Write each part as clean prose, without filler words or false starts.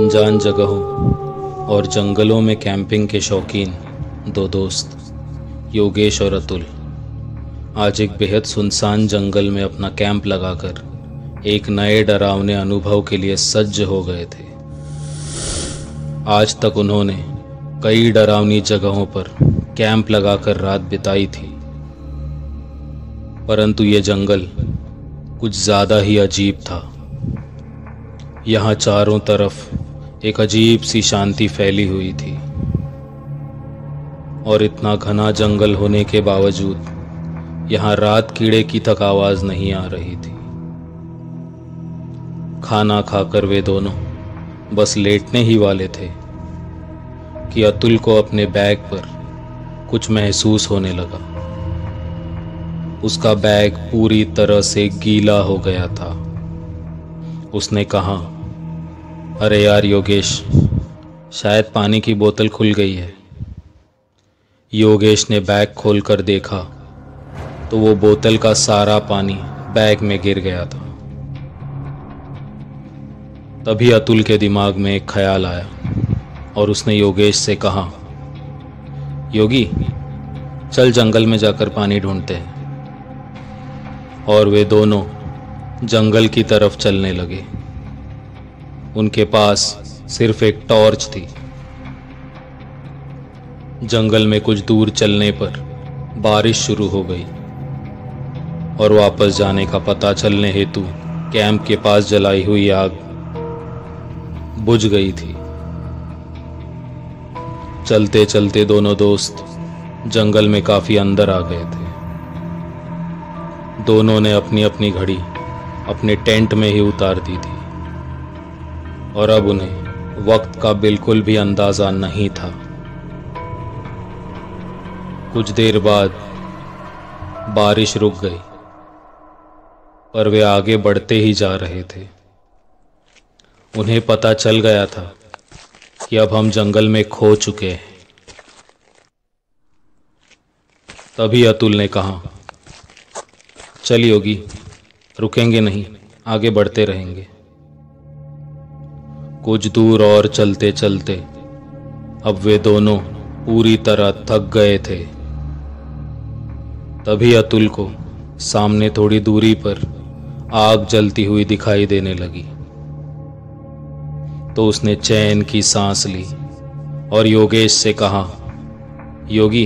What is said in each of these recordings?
अनजान जगहों और जंगलों में कैंपिंग के शौकीन दो दोस्त योगेश और अतुल आज एक बेहद सुनसान जंगल में अपना कैंप लगाकर एक नए डरावने अनुभव के लिए सज्ज हो गए थे। आज तक उन्होंने कई डरावनी जगहों पर कैंप लगाकर रात बिताई थी, परंतु ये जंगल कुछ ज़्यादा ही अजीब था। यहाँ चारों तरफ एक अजीब सी शांति फैली हुई थी और इतना घना जंगल होने के बावजूद यहाँ रात कीड़े की तक आवाज नहीं आ रही थी। खाना खाकर वे दोनों बस लेटने ही वाले थे कि अतुल को अपने बैग पर कुछ महसूस होने लगा। उसका बैग पूरी तरह से गीला हो गया था। उसने कहा, अरे यार योगेश, शायद पानी की बोतल खुल गई है। योगेश ने बैग खोलकर देखा तो वो बोतल का सारा पानी बैग में गिर गया था। तभी अतुल के दिमाग में एक ख्याल आया और उसने योगेश से कहा, योगी, चल जंगल में जाकर पानी ढूंढते हैं। और वे दोनों जंगल की तरफ चलने लगे। उनके पास सिर्फ एक टॉर्च थी। जंगल में कुछ दूर चलने पर बारिश शुरू हो गई और वापस जाने का पता चलने हेतु कैंप के पास जलाई हुई आग बुझ गई थी। चलते चलते दोनों दोस्त जंगल में काफी अंदर आ गए थे। दोनों ने अपनी अपनी घड़ी अपने टेंट में ही उतार दी थी और अब उन्हें वक्त का बिल्कुल भी अंदाजा नहीं था। कुछ देर बाद बारिश रुक गई, पर वे आगे बढ़ते ही जा रहे थे। उन्हें पता चल गया था कि अब हम जंगल में खो चुके हैं। तभी अतुल ने कहा, चल योगी, रुकेंगे नहीं, आगे बढ़ते रहेंगे। कुछ दूर और चलते चलते अब वे दोनों पूरी तरह थक गए थे। तभी अतुल को सामने थोड़ी दूरी पर आग जलती हुई दिखाई देने लगी। तो उसने चैन की सांस ली और योगेश से कहा, योगी,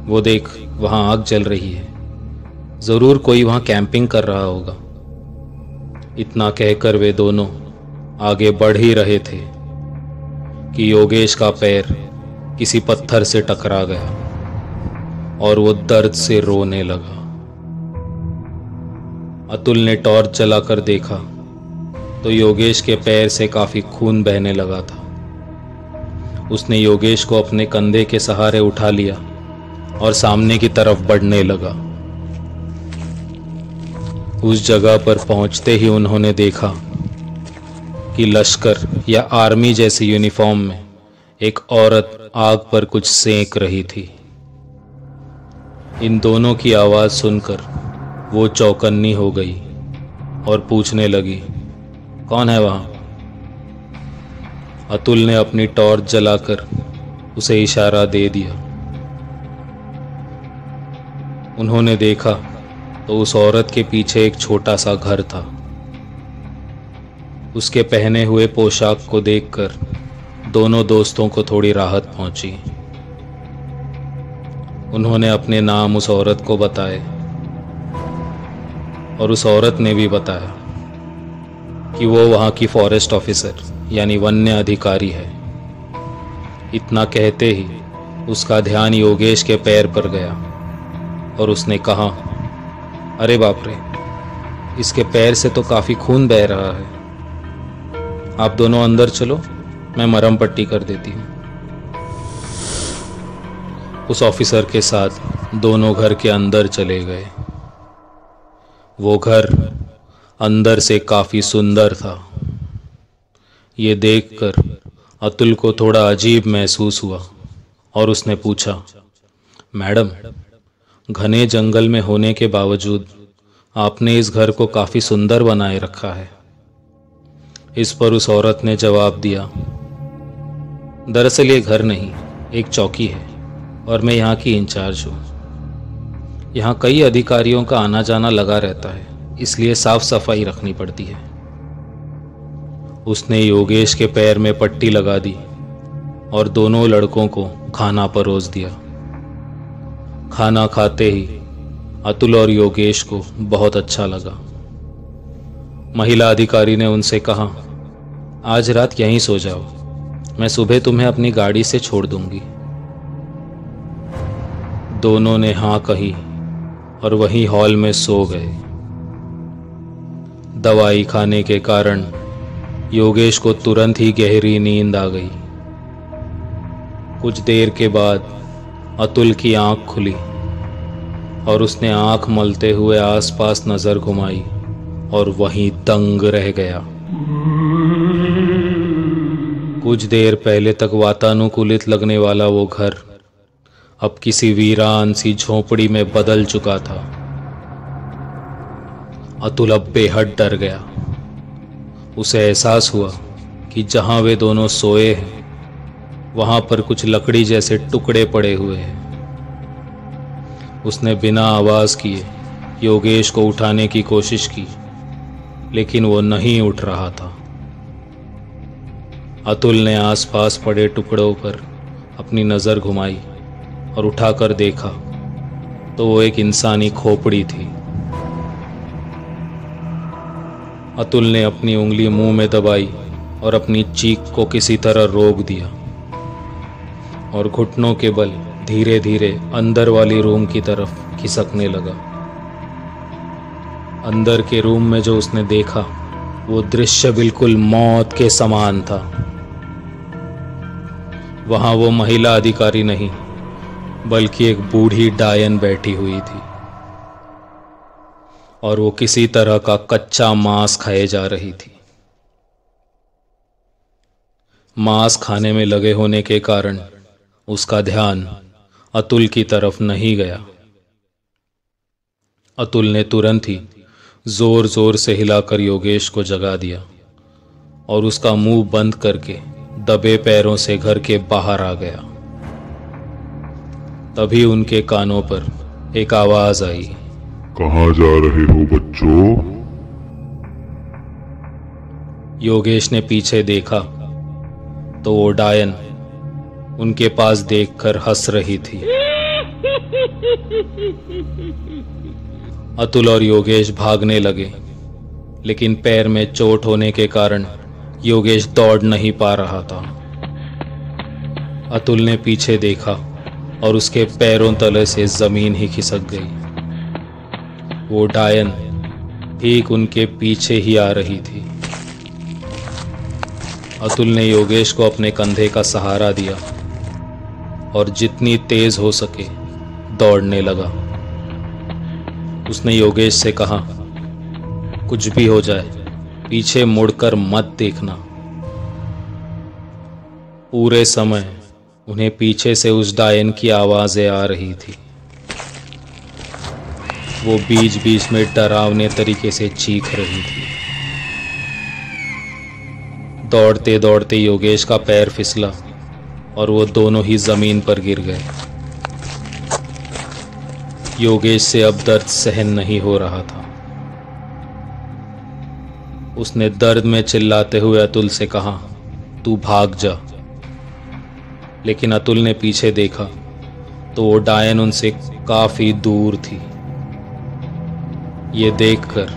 वो देख, वहां आग जल रही है। जरूर कोई वहां कैंपिंग कर रहा होगा। इतना कहकर वे दोनों आगे बढ़ ही रहे थे कि योगेश का पैर किसी पत्थर से टकरा गया और वो दर्द से रोने लगा। अतुल ने टॉर्च जलाकर देखा तो योगेश के पैर से काफी खून बहने लगा था। उसने योगेश को अपने कंधे के सहारे उठा लिया और सामने की तरफ बढ़ने लगा। उस जगह पर पहुंचते ही उन्होंने देखा कि लश्कर या आर्मी जैसी यूनिफॉर्म में एक औरत आग पर कुछ सेंक रही थी। इन दोनों की आवाज सुनकर वो चौकन्नी हो गई और पूछने लगी, कौन है वहां? अतुल ने अपनी टॉर्च जलाकर उसे इशारा दे दिया। उन्होंने देखा तो उस औरत के पीछे एक छोटा सा घर था। उसके पहने हुए पोशाक को देखकर दोनों दोस्तों को थोड़ी राहत पहुंची। उन्होंने अपने नाम उस औरत को बताए और उस औरत ने भी बताया कि वो वहां की फॉरेस्ट ऑफिसर यानी वन्य अधिकारी है। इतना कहते ही उसका ध्यान योगेश के पैर पर गया और उसने कहा, अरे बाप रे, इसके पैर से तो काफी खून बह रहा है। आप दोनों अंदर चलो, मैं मरहम पट्टी कर देती हूँ। उस ऑफिसर के साथ दोनों घर के अंदर चले गए। वो घर अंदर से काफी सुंदर था। ये देखकर अतुल को थोड़ा अजीब महसूस हुआ और उसने पूछा, मैडम, घने जंगल में होने के बावजूद आपने इस घर को काफी सुंदर बनाए रखा है। इस पर उस औरत ने जवाब दिया, दरअसल ये घर नहीं, एक चौकी है और मैं यहाँ की इंचार्ज हूँ। यहाँ कई अधिकारियों का आना जाना लगा रहता है, इसलिए साफ सफाई रखनी पड़ती है। उसने योगेश के पैर में पट्टी लगा दी और दोनों लड़कों को खाना परोस दिया। खाना खाते ही अतुल और योगेश को बहुत अच्छा लगा। महिला अधिकारी ने उनसे कहा, आज रात यहीं सो जाओ, मैं सुबह तुम्हें अपनी गाड़ी से छोड़ दूंगी। दोनों ने हाँ कही और वहीं हॉल में सो गए। दवाई खाने के कारण योगेश को तुरंत ही गहरी नींद आ गई। कुछ देर के बाद अतुल की आंख खुली और उसने आंख मलते हुए आसपास नजर घुमाई और वहीं दंग रह गया। कुछ देर पहले तक वातानुकूलित लगने वाला वो घर अब किसी वीरान सी झोपड़ी में बदल चुका था। अतुल अब बेहद डर गया। उसे एहसास हुआ कि जहां वे दोनों सोए हैं वहां पर कुछ लकड़ी जैसे टुकड़े पड़े हुए हैं। उसने बिना आवाज किए योगेश को उठाने की कोशिश की, लेकिन वो नहीं उठ रहा था। अतुल ने आसपास पड़े टुकड़ों पर अपनी नजर घुमाई और उठाकर देखा तो वो एक इंसानी खोपड़ी थी। अतुल ने अपनी उंगली मुंह में दबाई और अपनी चीख को किसी तरह रोक दिया और घुटनों के बल धीरे धीरे अंदर वाली रूम की तरफ खिसकने लगा। अंदर के रूम में जो उसने देखा वो दृश्य बिल्कुल मौत के समान था। वहां वो महिला अधिकारी नहीं बल्कि एक बूढ़ी डायन बैठी हुई थी और वो किसी तरह का कच्चा मांस खाए जा रही थी। मांस खाने में लगे होने के कारण उसका ध्यान अतुल की तरफ नहीं गया। अतुल ने तुरंत ही जोर जोर से हिलाकर योगेश को जगा दिया और उसका मुंह बंद करके दबे पैरों से घर के बाहर आ गया। तभी उनके कानों पर एक आवाज आई, कहाँ जा रहे हो बच्चों? योगेश ने पीछे देखा तो वो डायन उनके पास देखकर हंस रही थी। अतुल और योगेश भागने लगे, लेकिन पैर में चोट होने के कारण योगेश दौड़ नहीं पा रहा था। अतुल ने पीछे देखा और उसके पैरों तले से जमीन ही खिसक गई। वो डायन ठीक उनके पीछे ही आ रही थी। अतुल ने योगेश को अपने कंधे का सहारा दिया और जितनी तेज हो सके दौड़ने लगा। उसने योगेश से कहा, कुछ भी हो जाए पीछे मुड़कर मत देखना। पूरे समय उन्हें पीछे से उस डायन की आवाजें आ रही थी। वो बीच बीच में डरावने तरीके से चीख रही थी। दौड़ते दौड़ते योगेश का पैर फिसला और वो दोनों ही जमीन पर गिर गए। योगेश से अब दर्द सहन नहीं हो रहा था। उसने दर्द में चिल्लाते हुए अतुल से कहा, तू भाग जा। लेकिन अतुल ने पीछे देखा तो वो डायन उनसे काफी दूर थी। ये देखकर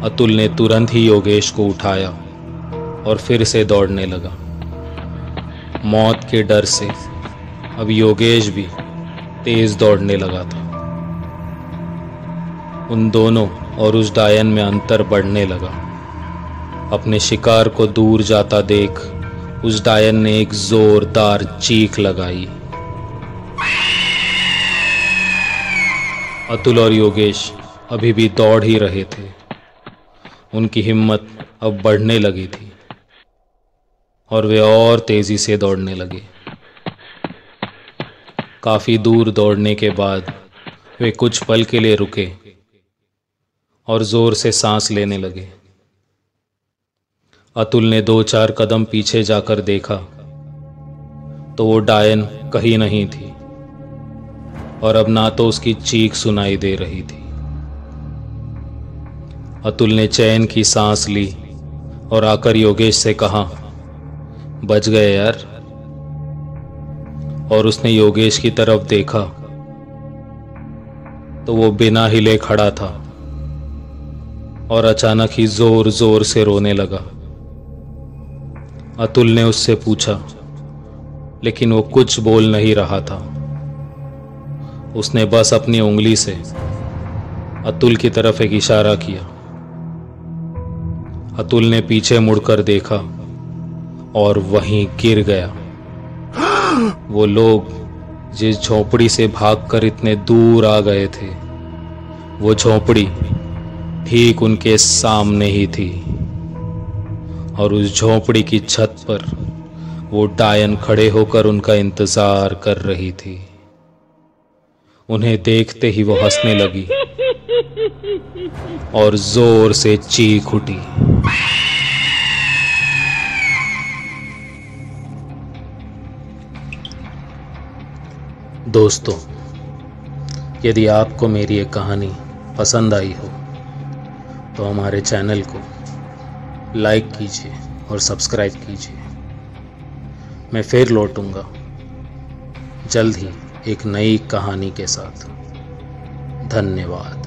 अतुल ने तुरंत ही योगेश को उठाया और फिर से दौड़ने लगा। मौत के डर से अब योगेश भी तेज दौड़ने लगा था। उन दोनों और उस डायन में अंतर बढ़ने लगा। अपने शिकार को दूर जाता देख उस डायन ने एक जोरदार चीख लगाई। अतुल और योगेश अभी भी दौड़ ही रहे थे। उनकी हिम्मत अब बढ़ने लगी थी और वे और तेजी से दौड़ने लगे। काफी दूर दौड़ने के बाद वे कुछ पल के लिए रुके और जोर से सांस लेने लगे। अतुल ने 2-4 कदम पीछे जाकर देखा तो वो डायन कहीं नहीं थी और अब ना तो उसकी चीख सुनाई दे रही थी। अतुल ने चैन की सांस ली और आकर योगेश से कहा, बच गए यार। और उसने योगेश की तरफ देखा तो वो बिना हिले खड़ा था और अचानक ही जोर जोर से रोने लगा। अतुल ने उससे पूछा, लेकिन वो कुछ बोल नहीं रहा था। उसने बस अपनी उंगली से अतुल की तरफ एक इशारा किया। अतुल ने पीछे मुड़कर देखा और वहीं गिर गया। वो लोग जिस झोपड़ी से भागकर इतने दूर आ गए थे, वो झोपड़ी ठीक उनके सामने ही थी और उस झोपड़ी की छत पर वो डायन खड़े होकर उनका इंतजार कर रही थी। उन्हें देखते ही वो हंसने लगी और जोर से चीख उठी। दोस्तों, यदि आपको मेरी ये कहानी पसंद आई हो तो हमारे चैनल को लाइक कीजिए और सब्सक्राइब कीजिए। मैं फिर लौटूंगा जल्द ही एक नई कहानी के साथ। धन्यवाद।